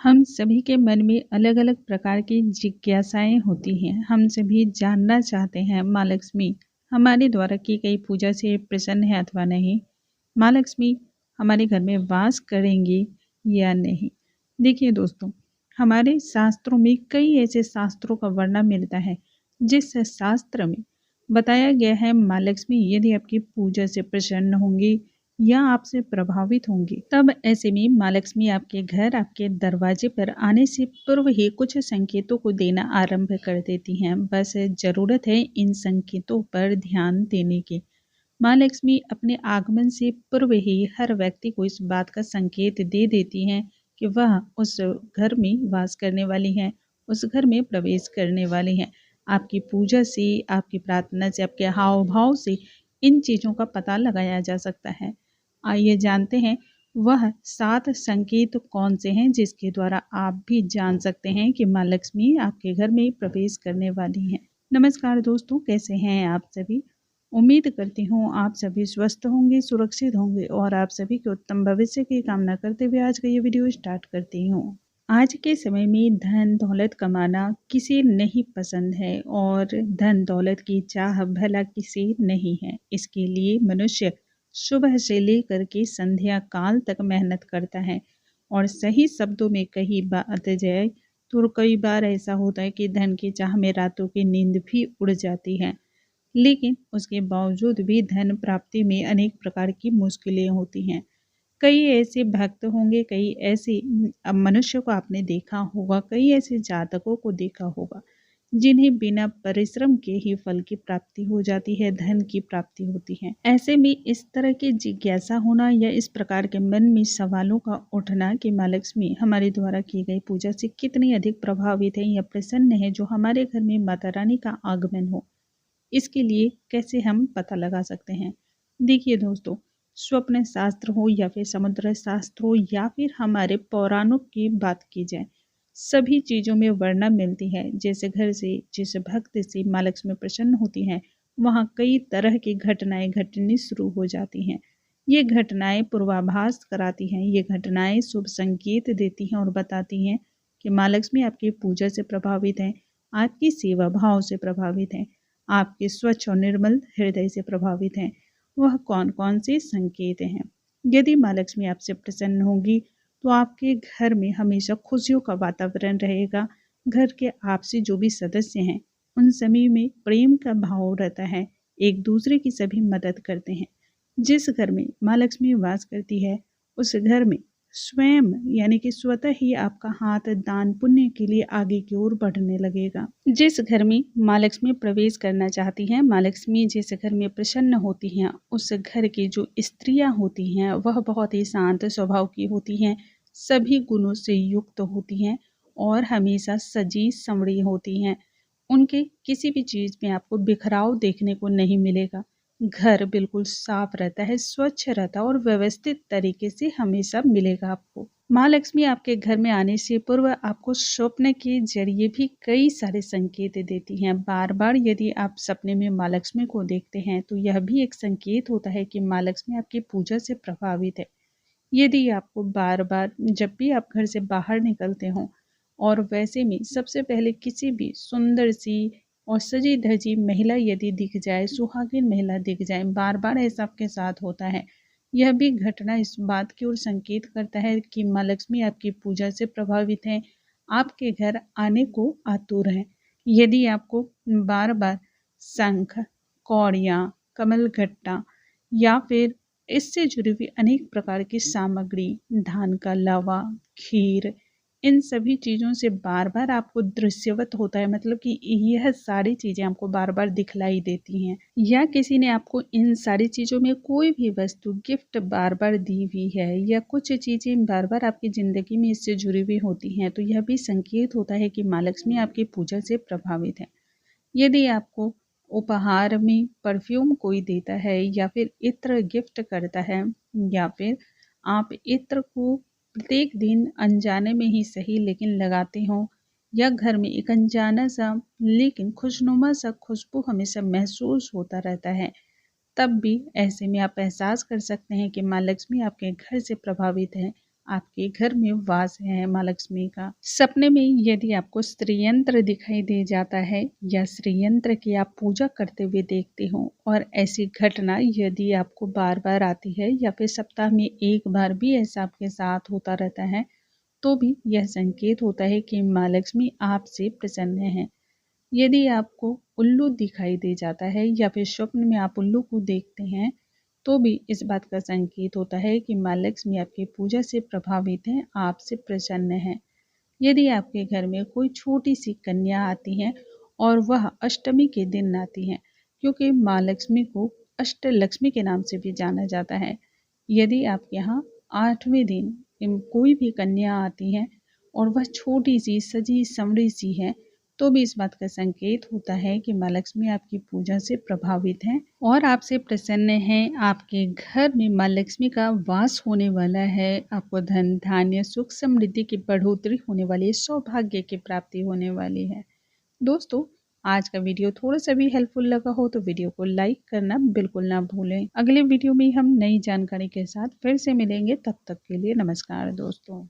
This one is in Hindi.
हम सभी के मन में अलग अलग प्रकार की जिज्ञासाएं होती हैं। हम सभी जानना चाहते हैं माँ लक्ष्मी हमारे द्वारा की गई पूजा से प्रसन्न है अथवा नहीं। माँ लक्ष्मी हमारे घर में वास करेंगी या नहीं। देखिए दोस्तों, हमारे शास्त्रों में कई ऐसे शास्त्रों का वर्णन मिलता है जिस शास्त्र में बताया गया है माँ लक्ष्मी यदि आपकी पूजा से प्रसन्न होंगी या आपसे प्रभावित होंगी, तब ऐसे में माँ लक्ष्मी आपके घर, आपके दरवाजे पर आने से पूर्व ही कुछ संकेतों को देना आरंभ कर देती हैं। बस जरूरत है इन संकेतों पर ध्यान देने की। माँ लक्ष्मी अपने आगमन से पूर्व ही हर व्यक्ति को इस बात का संकेत दे देती हैं कि वह उस घर में वास करने वाली हैं, उस घर में प्रवेश करने वाली हैं। आपकी पूजा से, आपकी प्रार्थना से, आपके हाव भाव से इन चीज़ों का पता लगाया जा सकता है। आइए जानते हैं वह 7 संकेत कौन से हैं जिसके द्वारा आप भी जान सकते हैं कि माँ लक्ष्मी आपके घर में प्रवेश करने वाली हैं। नमस्कार दोस्तों, कैसे हैं आप सभी? उम्मीद करती हूँ आप सभी स्वस्थ होंगे, सुरक्षित होंगे और आप सभी के उत्तम भविष्य की कामना करते हुए आज का ये वीडियो स्टार्ट करती हूँ। आज के समय में धन दौलत कमाना किसे नहीं पसंद है और धन दौलत की चाह भला किसे नहीं है। इसके लिए मनुष्य सुबह से लेकर के संध्या काल तक मेहनत करता है और सही शब्दों में कही बात जाए तो कई बार ऐसा होता है कि धन की चाह में रातों की नींद भी उड़ जाती है, लेकिन उसके बावजूद भी धन प्राप्ति में अनेक प्रकार की मुश्किलें होती हैं। कई ऐसे भक्त होंगे, कई ऐसे मनुष्य को आपने देखा होगा, कई ऐसे जातकों को देखा होगा जिन्हें बिना परिश्रम के ही फल की प्राप्ति हो जाती है, धन की प्राप्ति होती है। ऐसे में इस तरह की जिज्ञासा होना या इस प्रकार के मन में सवालों का उठना कि माँ लक्ष्मी हमारे द्वारा की गई पूजा से कितनी अधिक प्रभावित है या प्रसन्न है जो हमारे घर में माता रानी का आगमन हो, इसके लिए कैसे हम पता लगा सकते हैं। देखिए दोस्तों, स्वप्न शास्त्र हो या फिर समुद्र शास्त्र हो या फिर हमारे पौराणों की बात की जाए, सभी चीज़ों में वर्णन मिलती है। जैसे घर से जिस भक्त से माँ लक्ष्मी प्रसन्न होती हैं, वहाँ कई तरह की घटनाएं घटनी शुरू हो जाती हैं। ये घटनाएं पूर्वाभास कराती हैं, ये घटनाएं शुभ संकेत देती हैं और बताती हैं कि माँ लक्ष्मी आपकी पूजा से प्रभावित हैं, आपकी सेवा भाव से प्रभावित हैं, आपके स्वच्छ और निर्मल हृदय से प्रभावित हैं। वह कौन कौन से संकेत हैं? यदि माँ लक्ष्मी आपसे प्रसन्न होंगी तो आपके घर में हमेशा खुशियों का वातावरण रहेगा। घर के आपसी जो भी सदस्य हैं उन सभी में प्रेम का भाव रहता है, एक दूसरे की सभी मदद करते हैं। जिस घर में माँ लक्ष्मी वास करती है उस घर में स्वयं यानी कि स्वतः ही आपका हाथ दान पुण्य के लिए आगे की ओर बढ़ने लगेगा। जिस घर में माँ लक्ष्मी प्रवेश करना चाहती हैं, माँ लक्ष्मी जिस घर में प्रसन्न होती हैं, उस घर की जो स्त्रियां होती हैं वह बहुत ही शांत स्वभाव की होती हैं, सभी गुणों से युक्त होती हैं और हमेशा सजी संवरी होती हैं। उनके किसी भी चीज में आपको बिखराव देखने को नहीं मिलेगा। घर बिल्कुल साफ रहता है, स्वच्छ रहता है और व्यवस्थित तरीके से हमेशा मिलेगा आपको। माँ लक्ष्मी आपके घर में आने से पूर्व आपको स्वप्न के जरिए भी कई सारे संकेत देती हैं। बार बार यदि आप सपने में माँ लक्ष्मी को देखते हैं तो यह भी एक संकेत होता है कि माँ लक्ष्मी आपकी पूजा से प्रभावित है। यदि आपको बार बार जब भी आप घर से बाहर निकलते हों और वैसे में सबसे पहले किसी भी सुंदर सी और सजी धजी महिला यदि दिख जाए, सुहागिन महिला दिख जाए, बार बार ऐसा आपके साथ होता है, यह भी घटना इस बात की ओर संकेत करता है कि माँ लक्ष्मी आपकी पूजा से प्रभावित हैं, आपके घर आने को आतुर हैं। यदि आपको बार बार शंख, कौड़ियाँ, कमलगट्टा या फिर इससे जुड़ी हुई अनेक प्रकार की सामग्री, धान का लावा, खीर, इन सभी चीज़ों से बार बार आपको दृश्यवत होता है, मतलब कि यह सारी चीज़ें आपको बार बार दिखलाई देती हैं, या किसी ने आपको इन सारी चीज़ों में कोई भी वस्तु गिफ्ट बार बार दी हुई है या कुछ चीज़ें बार बार आपकी ज़िंदगी में इससे जुड़ी हुई होती हैं, तो यह भी संकेत होता है कि माँ लक्ष्मी आपकी पूजा से प्रभावित है। यदि आपको उपहार में परफ्यूम कोई देता है या फिर इत्र गिफ्ट करता है या फिर आप इत्र को प्रत्येक दिन अनजाने में ही सही लेकिन लगाते हो या घर में एक अनजाना सा लेकिन खुशनुमा सा खुशबू हमेशा महसूस होता रहता है, तब भी ऐसे में आप एहसास कर सकते हैं कि माँ लक्ष्मी आपके घर से प्रभावित है, आपके घर में वास है माँ लक्ष्मी का। सपने में यदि आपको श्रीयंत्र दिखाई दे जाता है या श्रीयंत्र की आप पूजा करते हुए देखते हो और ऐसी घटना यदि आपको बार बार आती है या फिर सप्ताह में एक बार भी ऐसा आपके साथ होता रहता है, तो भी यह संकेत होता है कि माँ लक्ष्मी आपसे प्रसन्न है। यदि आपको उल्लू दिखाई दे जाता है या फिर स्वप्न में आप उल्लू को देखते हैं, तो भी इस बात का संकेत होता है कि माँ लक्ष्मी आपकी पूजा से प्रभावित हैं, आपसे प्रसन्न हैं। यदि आपके घर में कोई छोटी सी कन्या आती है और वह अष्टमी के दिन आती है, क्योंकि माँ लक्ष्मी को अष्टलक्ष्मी के नाम से भी जाना जाता है। यदि आपके यहाँ 8वें दिन कोई भी कन्या आती है और वह छोटी सी सजी संवरी सी है, तो भी इस बात का संकेत होता है कि माँ लक्ष्मी आपकी पूजा से प्रभावित हैं और आपसे प्रसन्न हैं। आपके घर में माँ लक्ष्मी का वास होने वाला है। आपको धन धान्य सुख समृद्धि की बढ़ोतरी होने वाली है, सौभाग्य की प्राप्ति होने वाली है। दोस्तों, आज का वीडियो थोड़ा सा भी हेल्पफुल लगा हो तो वीडियो को लाइक करना बिल्कुल ना भूलें। अगले वीडियो में हम नई जानकारी के साथ फिर से मिलेंगे, तब तक के लिए नमस्कार दोस्तों।